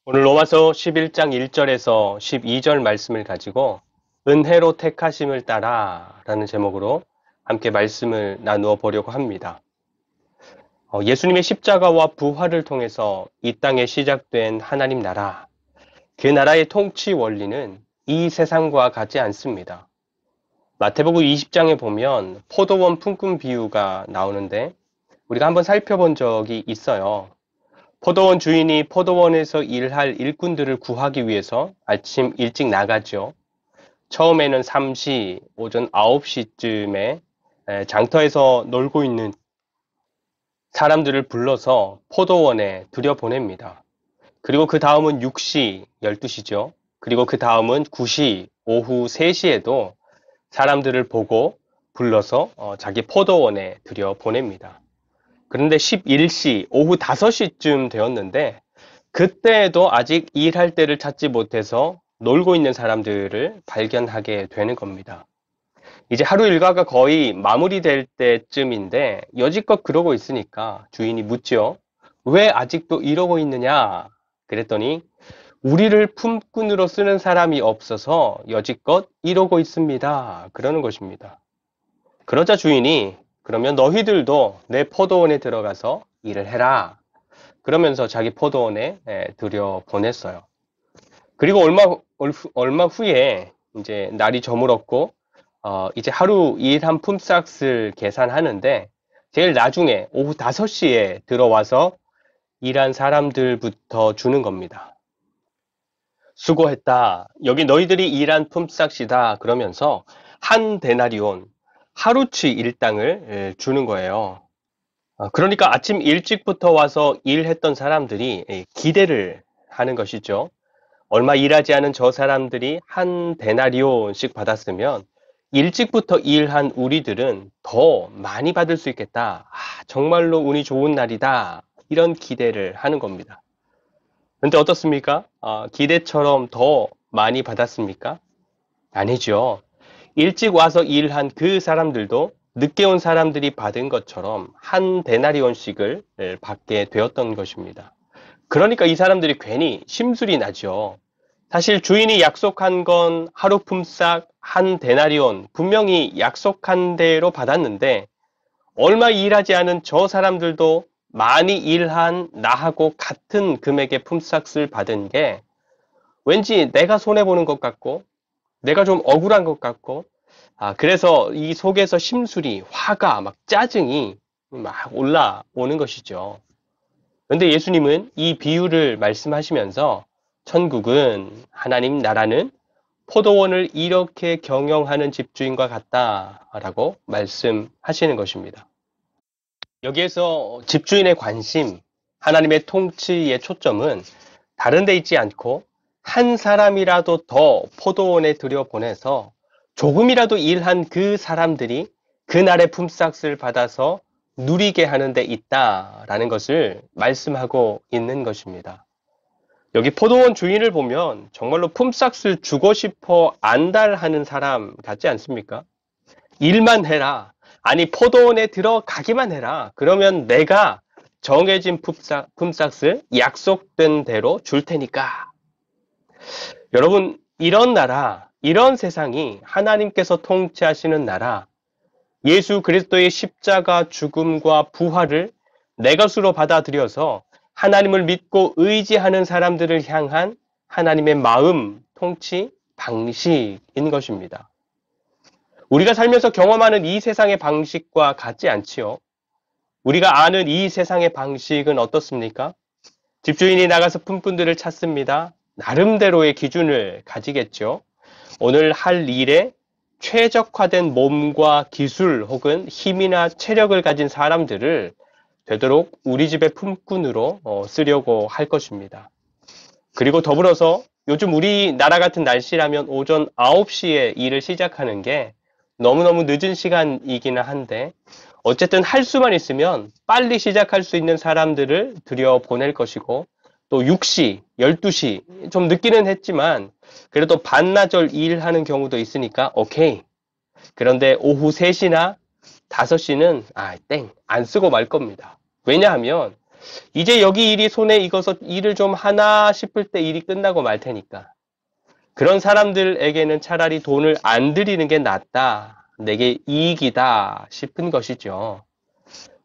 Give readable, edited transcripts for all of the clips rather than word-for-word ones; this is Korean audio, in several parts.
오늘 로마서 11장 1절에서 12절 말씀을 가지고 은혜로 택하심을 따라 라는 제목으로 함께 말씀을 나누어 보려고 합니다. 예수님의 십자가와 부활을 통해서 이 땅에 시작된 하나님 나라, 그 나라의 통치 원리는 이 세상과 같지 않습니다. 마태복음 20장에 보면 포도원 품꾼 비유가 나오는데 우리가 한번 살펴본 적이 있어요. 포도원 주인이 포도원에서 일할 일꾼들을 구하기 위해서 아침 일찍 나가죠. 처음에는 3시, 오전 9시쯤에 장터에서 놀고 있는 사람들을 불러서 포도원에 들여보냅니다. 그리고 그 다음은 6시, 12시죠. 그리고 그 다음은 9시, 오후 3시에도 사람들을 보고 불러서 자기 포도원에 들여보냅니다. 그런데 11시, 오후 5시쯤 되었는데 그때에도 아직 일할 때를 찾지 못해서 놀고 있는 사람들을 발견하게 되는 겁니다. 이제 하루 일과가 거의 마무리될 때쯤인데 여지껏 그러고 있으니까 주인이 묻죠. 왜 아직도 이러고 있느냐? 그랬더니 우리를 품꾼으로 쓰는 사람이 없어서 여지껏 이러고 있습니다. 그러는 것입니다. 그러자 주인이 그러면 너희들도 내 포도원에 들어가서 일을 해라. 그러면서 자기 포도원에 들여보냈어요. 그리고 얼마 후에 이제 날이 저물었고 이제 하루 일한 품삯을 계산하는데 제일 나중에 오후 5시에 들어와서 일한 사람들부터 주는 겁니다. 수고했다. 여기 너희들이 일한 품삯이다. 그러면서 한 데나리온, 하루치 일당을 주는 거예요. 그러니까 아침 일찍부터 와서 일했던 사람들이 기대를 하는 것이죠. 얼마 일하지 않은 저 사람들이 한 데나리온씩 받았으면 일찍부터 일한 우리들은 더 많이 받을 수 있겠다. 정말로 운이 좋은 날이다. 이런 기대를 하는 겁니다. 그런데 어떻습니까? 기대처럼 더 많이 받았습니까? 아니죠. 일찍 와서 일한 그 사람들도 늦게 온 사람들이 받은 것처럼 한 데나리온씩을 받게 되었던 것입니다. 그러니까 이 사람들이 괜히 심술이 나죠. 사실 주인이 약속한 건 하루 품삯 한 데나리온, 분명히 약속한 대로 받았는데 얼마 일하지 않은 저 사람들도 많이 일한 나하고 같은 금액의 품삯을 받은 게 왠지 내가 손해보는 것 같고 내가 좀 억울한 것 같고 그래서 이 속에서 심술이, 화가, 막 짜증이 막 올라오는 것이죠. 그런데 예수님은 이 비유를 말씀하시면서 천국은, 하나님 나라는 포도원을 이렇게 경영하는 집주인과 같다라고 말씀하시는 것입니다. 여기에서 집주인의 관심, 하나님의 통치의 초점은 다른 데 있지 않고 한 사람이라도 더 포도원에 들여보내서 조금이라도 일한 그 사람들이 그날의 품삯을 받아서 누리게 하는 데 있다라는 것을 말씀하고 있는 것입니다. 여기 포도원 주인을 보면 정말로 품삯을 주고 싶어 안달하는 사람 같지 않습니까? 일만 해라. 아니 포도원에 들어가기만 해라. 그러면 내가 정해진 품삯을 약속된 대로 줄 테니까. 여러분, 이런 나라, 이런 세상이 하나님께서 통치하시는 나라, 예수 그리스도의 십자가 죽음과 부활을 내 것으로 받아들여서 하나님을 믿고 의지하는 사람들을 향한 하나님의 마음, 통치, 방식인 것입니다. 우리가 살면서 경험하는 이 세상의 방식과 같지 않지요. 우리가 아는 이 세상의 방식은 어떻습니까? 집주인이 나가서 품꾼들을 찾습니다. 나름대로의 기준을 가지겠죠. 오늘 할 일에 최적화된 몸과 기술 혹은 힘이나 체력을 가진 사람들을 되도록 우리 집의 품꾼으로 쓰려고 할 것입니다. 그리고 더불어서 요즘 우리나라 같은 날씨라면 오전 9시에 일을 시작하는 게 너무너무 늦은 시간이기는 한데 어쨌든 할 수만 있으면 빨리 시작할 수 있는 사람들을 들여보낼 것이고 또 6시, 12시 좀 늦기는 했지만 그래도 반나절 일하는 경우도 있으니까 오케이. 그런데 오후 3시나 5시는 안 쓰고 말 겁니다. 왜냐하면 이제 여기 일이 손에 익어서 일을 좀 하나 싶을 때 일이 끝나고 말 테니까. 그런 사람들에게는 차라리 돈을 안 들이는 게 낫다. 내게 이익이다 싶은 것이죠.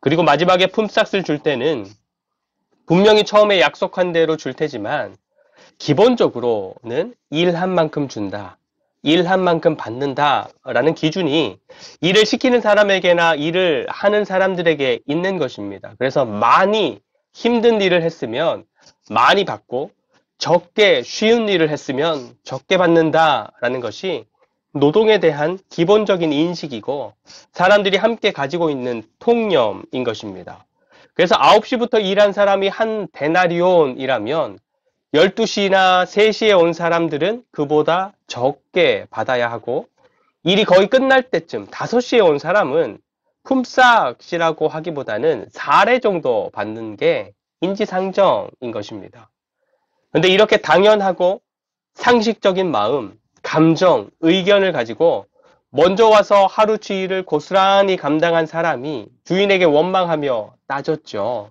그리고 마지막에 품삯을 줄 때는 분명히 처음에 약속한 대로 줄 테지만 기본적으로는 일한 만큼 준다. 일한 만큼 받는다라는 기준이 일을 시키는 사람에게나 일을 하는 사람들에게 있는 것입니다. 그래서 많이 힘든 일을 했으면 많이 받고 적게 쉬운 일을 했으면 적게 받는다라는 것이 노동에 대한 기본적인 인식이고 사람들이 함께 가지고 있는 통념인 것입니다. 그래서 9시부터 일한 사람이 한 데나리온이라면 12시나 3시에 온 사람들은 그보다 적게 받아야 하고 일이 거의 끝날 때쯤 5시에 온 사람은 품삯이라고 하기보다는 사례 정도 받는 게 인지상정인 것입니다. 그런데 이렇게 당연하고 상식적인 마음, 감정, 의견을 가지고 먼저 와서 하루치 일을 고스란히 감당한 사람이 주인에게 원망하며 따졌죠.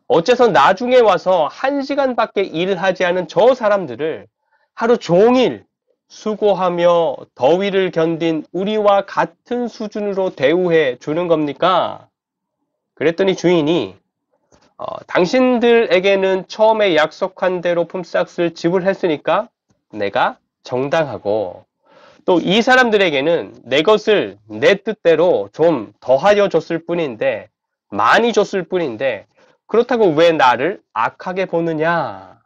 어째서 나중에 와서 1시간밖에 일을 하지 않은 저 사람들을 하루 종일 수고하며 더위를 견딘 우리와 같은 수준으로 대우해 주는 겁니까? 그랬더니 주인이 당신들에게는 처음에 약속한 대로 품삯을 지불했으니까 내가 정당하고 또 이 사람들에게는 내 것을 내 뜻대로 좀 더하여 줬을 뿐인데 많이 줬을 뿐인데 그렇다고 왜 나를 악하게 보느냐?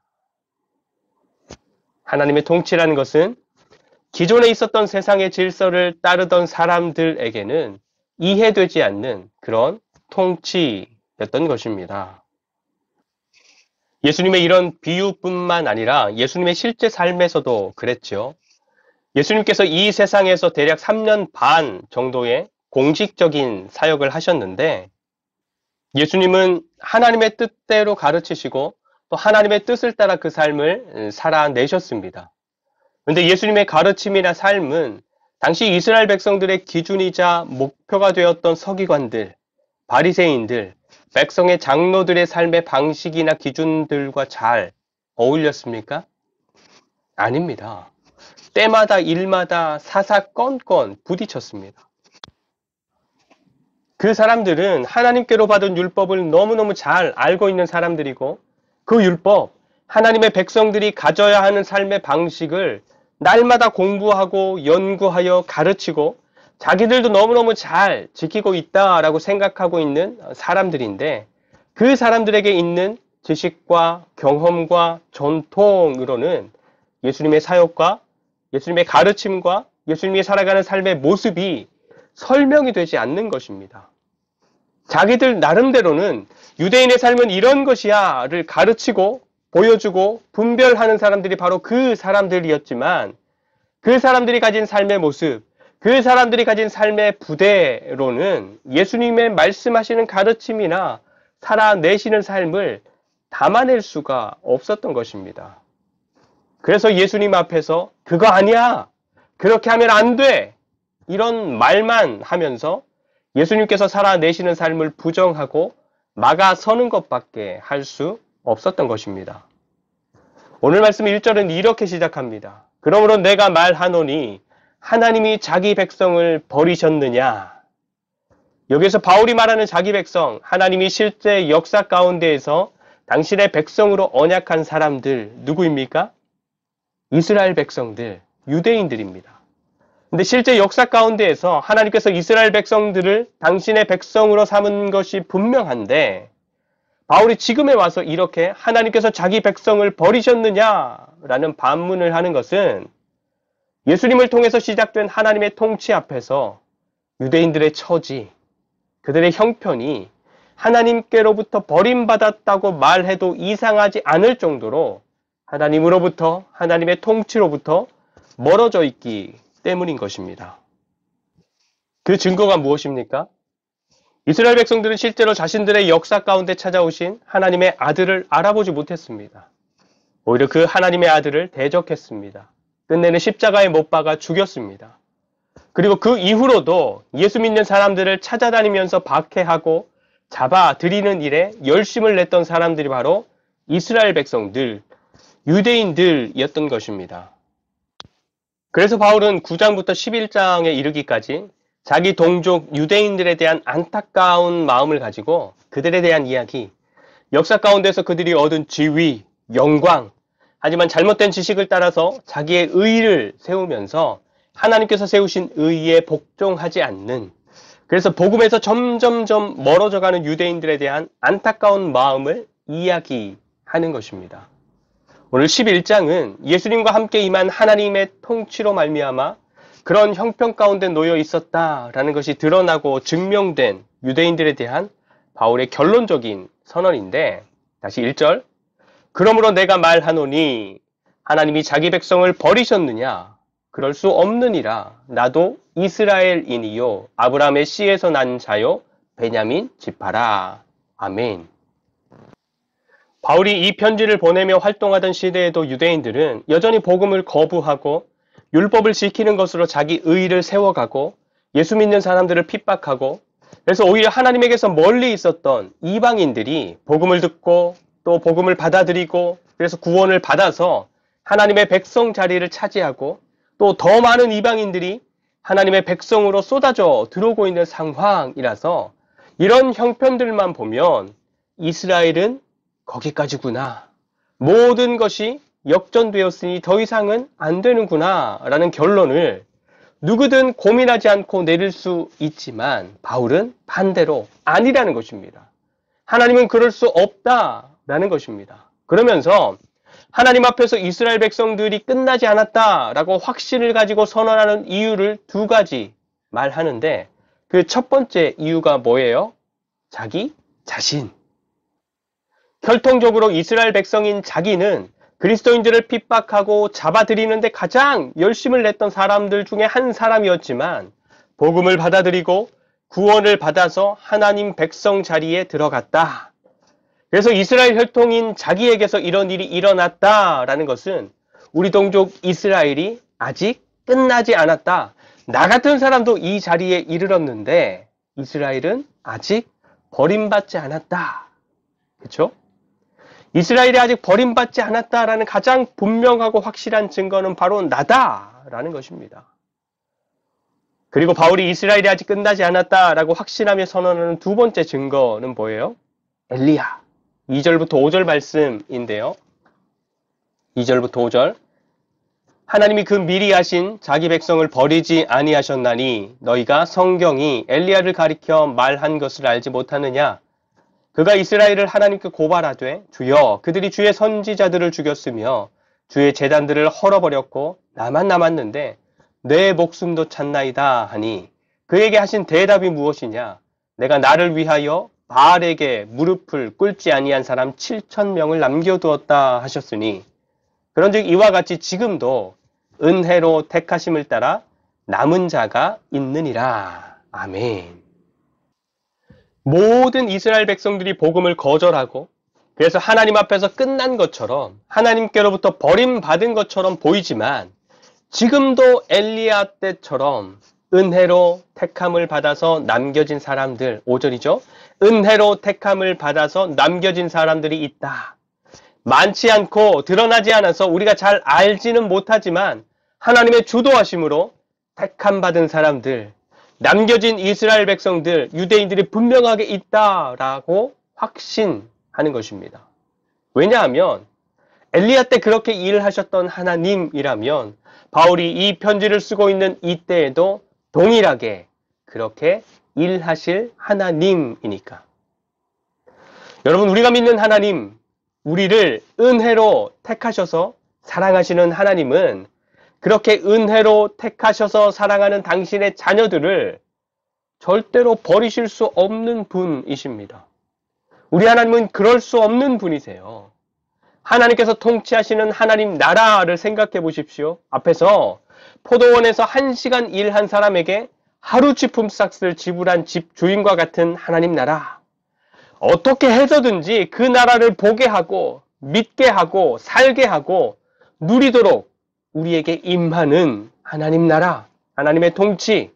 하나님의 통치라는 것은 기존에 있었던 세상의 질서를 따르던 사람들에게는 이해되지 않는 그런 통치였던 것입니다. 예수님의 이런 비유뿐만 아니라 예수님의 실제 삶에서도 그랬죠. 예수님께서 이 세상에서 대략 3년 반 정도의 공식적인 사역을 하셨는데 예수님은 하나님의 뜻대로 가르치시고 또 하나님의 뜻을 따라 그 삶을 살아내셨습니다. 그런데 예수님의 가르침이나 삶은 당시 이스라엘 백성들의 기준이자 목표가 되었던 서기관들, 바리새인들, 백성의 장로들의 삶의 방식이나 기준들과 잘 어울렸습니까? 아닙니다. 때마다 일마다 사사건건 부딪혔습니다. 그 사람들은 하나님께로 받은 율법을 너무너무 잘 알고 있는 사람들이고 그 율법, 하나님의 백성들이 가져야 하는 삶의 방식을 날마다 공부하고 연구하여 가르치고 자기들도 너무너무 잘 지키고 있다라고 생각하고 있는 사람들인데 그 사람들에게 있는 지식과 경험과 전통으로는 예수님의 사역과 예수님의 가르침과 예수님이 살아가는 삶의 모습이 설명이 되지 않는 것입니다. 자기들 나름대로는 유대인의 삶은 이런 것이야를 가르치고 보여주고 분별하는 사람들이 바로 그 사람들이었지만 그 사람들이 가진 삶의 모습, 그 사람들이 가진 삶의 부대로는 예수님의 말씀하시는 가르침이나 살아내시는 삶을 담아낼 수가 없었던 것입니다. 그래서 예수님 앞에서 그거 아니야, 그렇게 하면 안 돼, 이런 말만 하면서 예수님께서 살아내시는 삶을 부정하고 막아서는 것밖에 할 수 없었던 것입니다. 오늘 말씀 1절은 이렇게 시작합니다. 그러므로 내가 말하노니 하나님이 자기 백성을 버리셨느냐? 여기서 바울이 말하는 자기 백성, 하나님이 실제 역사 가운데에서 당신의 백성으로 언약한 사람들 누구입니까? 이스라엘 백성들, 유대인들입니다. 근데 실제 역사 가운데에서 하나님께서 이스라엘 백성들을 당신의 백성으로 삼은 것이 분명한데 바울이 지금에 와서 이렇게 하나님께서 자기 백성을 버리셨느냐라는 반문을 하는 것은 예수님을 통해서 시작된 하나님의 통치 앞에서 유대인들의 처지, 그들의 형편이 하나님께로부터 버림받았다고 말해도 이상하지 않을 정도로 하나님으로부터, 하나님의 통치로부터 멀어져 있기 때문인 것입니다. 그 증거가 무엇입니까? 이스라엘 백성들은 실제로 자신들의 역사 가운데 찾아오신 하나님의 아들을 알아보지 못했습니다. 오히려 그 하나님의 아들을 대적했습니다. 끝내는 십자가에 못 박아 죽였습니다. 그리고 그 이후로도 예수 믿는 사람들을 찾아다니면서 박해하고 잡아 들이는 일에 열심을 냈던 사람들이 바로 이스라엘 백성들, 유대인들이었던 것입니다. 그래서 바울은 9장부터 11장에 이르기까지 자기 동족 유대인들에 대한 안타까운 마음을 가지고 그들에 대한 이야기, 역사 가운데서 그들이 얻은 지위, 영광, 하지만 잘못된 지식을 따라서 자기의 의의를 세우면서 하나님께서 세우신 의의에 복종하지 않는, 그래서 복음에서 점점점 멀어져가는 유대인들에 대한 안타까운 마음을 이야기하는 것입니다. 오늘 11장은 예수님과 함께 임한 하나님의 통치로 말미암아 그런 형편 가운데 놓여 있었다라는 것이 드러나고 증명된 유대인들에 대한 바울의 결론적인 선언인데, 다시 1절, 그러므로 내가 말하노니 하나님이 자기 백성을 버리셨느냐? 그럴 수 없느니라. 나도 이스라엘인이요 아브라함의 씨에서 난 자요 베냐민 지파라. 아멘. 바울이 이 편지를 보내며 활동하던 시대에도 유대인들은 여전히 복음을 거부하고 율법을 지키는 것으로 자기 의의를 세워가고 예수 믿는 사람들을 핍박하고, 그래서 오히려 하나님에게서 멀리 있었던 이방인들이 복음을 듣고 또 복음을 받아들이고 그래서 구원을 받아서 하나님의 백성 자리를 차지하고 또 더 많은 이방인들이 하나님의 백성으로 쏟아져 들어오고 있는 상황이라서 이런 형편들만 보면 이스라엘은 거기까지구나, 모든 것이 역전되었으니 더 이상은 안 되는구나 라는 결론을 누구든 고민하지 않고 내릴 수 있지만 바울은 반대로 아니라는 것입니다. 하나님은 그럴 수 없다라는 것입니다. 그러면서 하나님 앞에서 이스라엘 백성들이 끝나지 않았다라고 확신을 가지고 선언하는 이유를 두 가지 말하는데, 그 첫 번째 이유가 뭐예요? 자기 자신. 혈통적으로 이스라엘 백성인 자기는 그리스도인들을 핍박하고 잡아들이는데 가장 열심을 냈던 사람들 중에 한 사람이었지만 복음을 받아들이고 구원을 받아서 하나님 백성 자리에 들어갔다. 그래서 이스라엘 혈통인 자기에게서 이런 일이 일어났다라는 것은 우리 동족 이스라엘이 아직 끝나지 않았다. 나 같은 사람도 이 자리에 이르렀는데 이스라엘은 아직 버림받지 않았다. 그렇죠? 이스라엘이 아직 버림받지 않았다라는 가장 분명하고 확실한 증거는 바로 나다라는 것입니다. 그리고 바울이 이스라엘이 아직 끝나지 않았다라고 확신하며 선언하는 두 번째 증거는 뭐예요? 엘리야. 2절부터 5절 말씀인데요. 2절부터 5절. 하나님이 그 미리 하신 자기 백성을 버리지 아니하셨나니 너희가 성경이 엘리야를 가리켜 말한 것을 알지 못하느냐? 그가 이스라엘을 하나님께 고발하되 주여 그들이 주의 선지자들을 죽였으며 주의 제단들을 헐어버렸고 나만 남았는데 내 목숨도 찾나이다 하니 그에게 하신 대답이 무엇이냐? 내가 나를 위하여 바알에게 무릎을 꿇지 아니한 사람 7,000명을 남겨두었다 하셨으니, 그런즉 이와 같이 지금도 은혜로 택하심을 따라 남은 자가 있느니라. 아멘. 모든 이스라엘 백성들이 복음을 거절하고 그래서 하나님 앞에서 끝난 것처럼 하나님께로부터 버림받은 것처럼 보이지만 지금도 엘리야 때처럼 은혜로 택함을 받아서 남겨진 사람들, 5절이죠. 은혜로 택함을 받아서 남겨진 사람들이 있다. 많지 않고 드러나지 않아서 우리가 잘 알지는 못하지만 하나님의 주도하심으로 택함 받은 사람들, 남겨진 이스라엘 백성들, 유대인들이 분명하게 있다라고 확신하는 것입니다. 왜냐하면 엘리야 때 그렇게 일을 하셨던 하나님이라면 바울이 이 편지를 쓰고 있는 이때에도 동일하게 그렇게 일하실 하나님이니까. 여러분, 우리가 믿는 하나님, 우리를 은혜로 택하셔서 사랑하시는 하나님은 그렇게 은혜로 택하셔서 사랑하는 당신의 자녀들을 절대로 버리실 수 없는 분이십니다. 우리 하나님은 그럴 수 없는 분이세요. 하나님께서 통치하시는 하나님 나라를 생각해 보십시오. 앞에서 포도원에서 1시간 일한 사람에게 하루치 품삯을 지불한 집 주인과 같은 하나님 나라. 어떻게 해서든지 그 나라를 보게 하고 믿게 하고 살게 하고 누리도록 우리에게 임하는 하나님 나라, 하나님의 통치.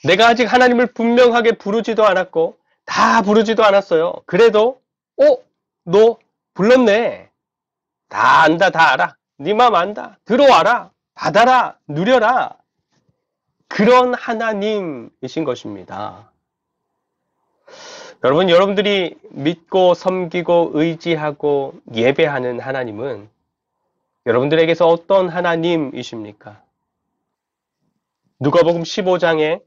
내가 아직 하나님을 분명하게 부르지도 않았고 다 부르지도 않았어요. 그래도 너 불렀네. 다 안다, 다 알아. 네 맘 안다. 들어와라. 받아라. 누려라. 그런 하나님이신 것입니다. 여러분, 여러분들이 믿고 섬기고 의지하고 예배하는 하나님은 여러분들에게서 어떤 하나님이십니까? 누가복음 15장에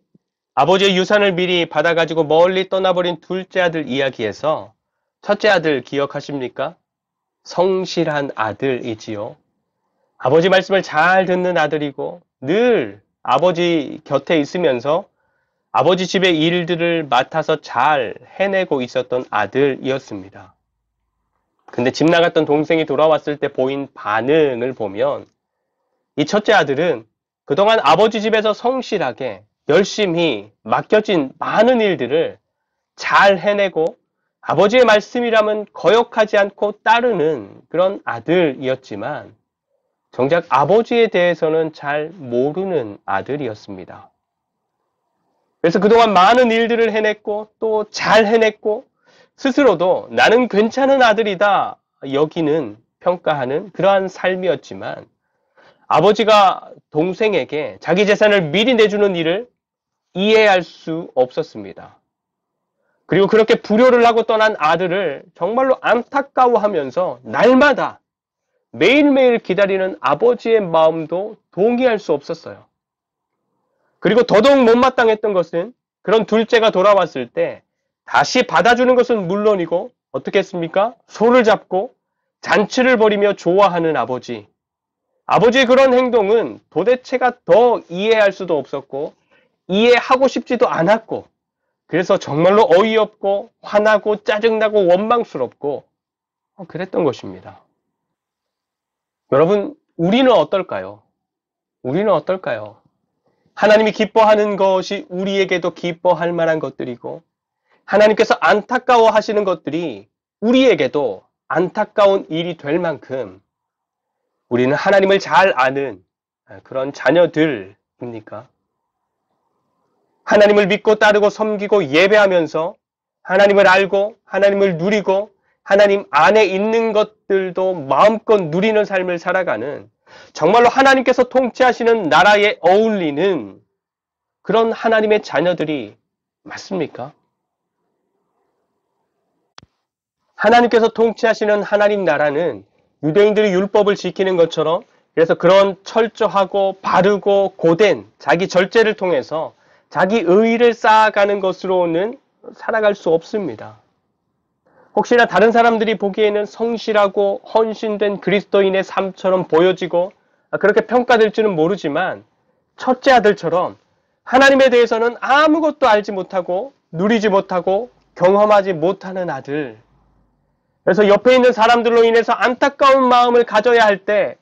아버지의 유산을 미리 받아가지고 멀리 떠나버린 둘째 아들 이야기에서 첫째 아들 기억하십니까? 성실한 아들이지요. 아버지 말씀을 잘 듣는 아들이고 늘 아버지 곁에 있으면서 아버지 집의 일들을 맡아서 잘 해내고 있었던 아들이었습니다. 근데 집 나갔던 동생이 돌아왔을 때 보인 반응을 보면 이 첫째 아들은 그동안 아버지 집에서 성실하게 열심히 맡겨진 많은 일들을 잘 해내고 아버지의 말씀이라면 거역하지 않고 따르는 그런 아들이었지만 정작 아버지에 대해서는 잘 모르는 아들이었습니다. 그래서 그동안 많은 일들을 해냈고 또 잘 해냈고 스스로도 나는 괜찮은 아들이다 여기는 평가하는 그러한 삶이었지만 아버지가 동생에게 자기 재산을 미리 내주는 일을 이해할 수 없었습니다. 그리고 그렇게 불효를 하고 떠난 아들을 정말로 안타까워하면서 날마다 매일매일 기다리는 아버지의 마음도 동의할 수 없었어요. 그리고 더더욱 못마땅했던 것은 그런 둘째가 돌아왔을 때 다시 받아주는 것은 물론이고 어떻게 했습니까? 손을 잡고 잔치를 벌이며 좋아하는 아버지. 아버지의 그런 행동은 도대체가 더 이해할 수도 없었고 이해하고 싶지도 않았고 그래서 정말로 어이없고 화나고 짜증나고 원망스럽고 그랬던 것입니다. 여러분, 우리는 어떨까요? 우리는 어떨까요? 하나님이 기뻐하는 것이 우리에게도 기뻐할 만한 것들이고 하나님께서 안타까워 하시는 것들이 우리에게도 안타까운 일이 될 만큼 우리는 하나님을 잘 아는 그런 자녀들입니까? 하나님을 믿고 따르고 섬기고 예배하면서 하나님을 알고 하나님을 누리고 하나님 안에 있는 것들도 마음껏 누리는 삶을 살아가는 정말로 하나님께서 통치하시는 나라에 어울리는 그런 하나님의 자녀들이 맞습니까? 하나님께서 통치하시는 하나님 나라는 유대인들이 율법을 지키는 것처럼 그래서 그런 철저하고 바르고 고된 자기 절제를 통해서 자기 의의를 쌓아가는 것으로는 살아갈 수 없습니다. 혹시나 다른 사람들이 보기에는 성실하고 헌신된 그리스도인의 삶처럼 보여지고 그렇게 평가될지는 모르지만 첫째 아들처럼 하나님에 대해서는 아무것도 알지 못하고 누리지 못하고 경험하지 못하는 아들. 그래서 옆에 있는 사람들로 인해서 안타까운 마음을 가져야 할 때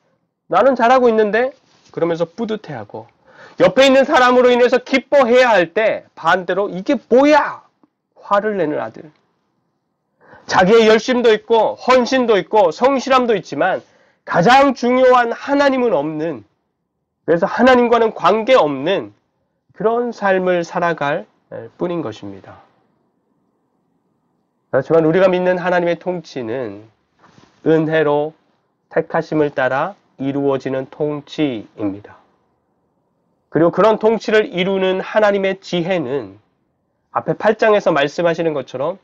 나는 잘하고 있는데 그러면서 뿌듯해하고 옆에 있는 사람으로 인해서 기뻐해야 할 때 반대로 이게 뭐야 화를 내는 아들. 자기의 열심도 있고 헌신도 있고 성실함도 있지만 가장 중요한 하나님은 없는 그래서 하나님과는 관계없는 그런 삶을 살아갈 뿐인 것입니다. 그렇지만 우리가 믿는 하나님의 통치는 은혜로 택하심을 따라 이루어지는 통치입니다. 그리고 그런 통치를 이루는 하나님의 지혜는 앞에 8장에서 말씀하시는 것처럼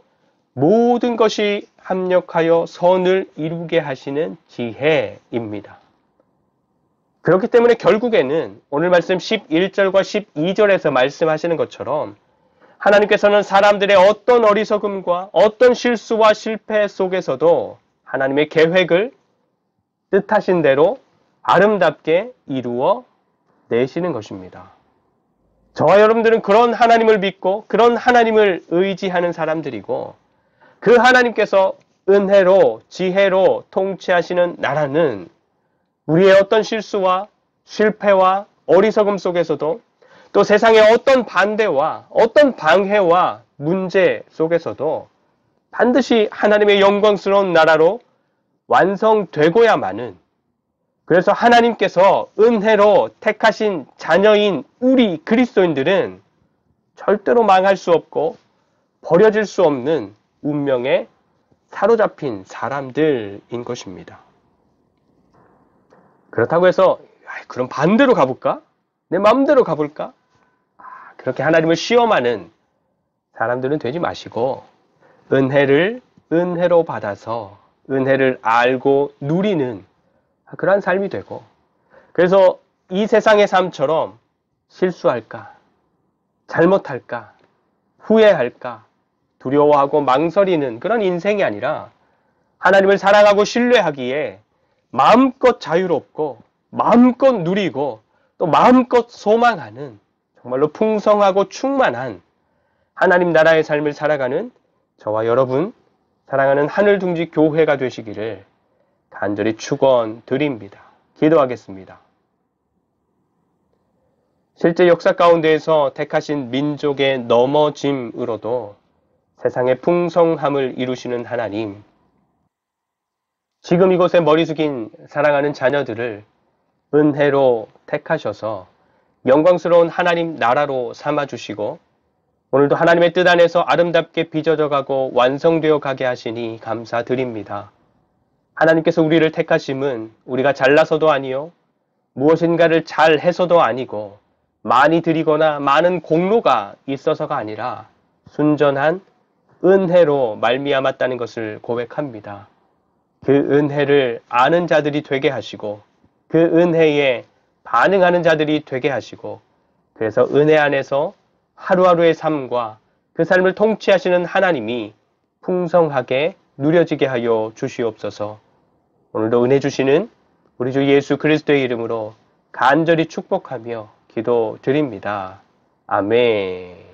모든 것이 합력하여 선을 이루게 하시는 지혜입니다. 그렇기 때문에 결국에는 오늘 말씀 11절과 12절에서 말씀하시는 것처럼 하나님께서는 사람들의 어떤 어리석음과 어떤 실수와 실패 속에서도 하나님의 계획을 뜻하신 대로 아름답게 이루어 내시는 것입니다. 저와 여러분들은 그런 하나님을 믿고 그런 하나님을 의지하는 사람들이고 그 하나님께서 은혜로 지혜로 통치하시는 나라는 우리의 어떤 실수와 실패와 어리석음 속에서도 또 세상의 어떤 반대와 어떤 방해와 문제 속에서도 반드시 하나님의 영광스러운 나라로 완성되고야만은 그래서 하나님께서 은혜로 택하신 자녀인 우리 그리스도인들은 절대로 망할 수 없고 버려질 수 없는 운명에 사로잡힌 사람들인 것입니다. 그렇다고 해서 그럼 반대로 가볼까? 내 마음대로 가볼까? 그렇게 하나님을 시험하는 사람들은 되지 마시고 은혜를 은혜로 받아서 은혜를 알고 누리는 그러한 삶이 되고, 그래서 이 세상의 삶처럼 실수할까? 잘못할까? 후회할까? 두려워하고 망설이는 그런 인생이 아니라 하나님을 사랑하고 신뢰하기에 마음껏 자유롭고 마음껏 누리고 또 마음껏 소망하는 정말로 풍성하고 충만한 하나님 나라의 삶을 살아가는 저와 여러분 사랑하는 하늘둥지 교회가 되시기를 간절히 축원드립니다. 기도하겠습니다. 실제 역사 가운데에서 택하신 민족의 넘어짐으로도 세상의 풍성함을 이루시는 하나님, 지금 이곳에 머리 숙인 사랑하는 자녀들을 은혜로 택하셔서 영광스러운 하나님 나라로 삼아주시고 오늘도 하나님의 뜻 안에서 아름답게 빚어져 가고 완성되어 가게 하시니 감사드립니다. 하나님께서 우리를 택하심은 우리가 잘나서도 아니요 무엇인가를 잘해서도 아니고 많이 드리거나 많은 공로가 있어서가 아니라 순전한 은혜로 말미암았다는 것을 고백합니다. 그 은혜를 아는 자들이 되게 하시고 그 은혜에 반응하는 자들이 되게 하시고, 그래서 은혜 안에서 하루하루의 삶과 그 삶을 통치하시는 하나님이 풍성하게 누려지게 하여 주시옵소서. 오늘도 은혜 주시는 우리 주 예수 그리스도의 이름으로 간절히 축복하며 기도드립니다. 아멘.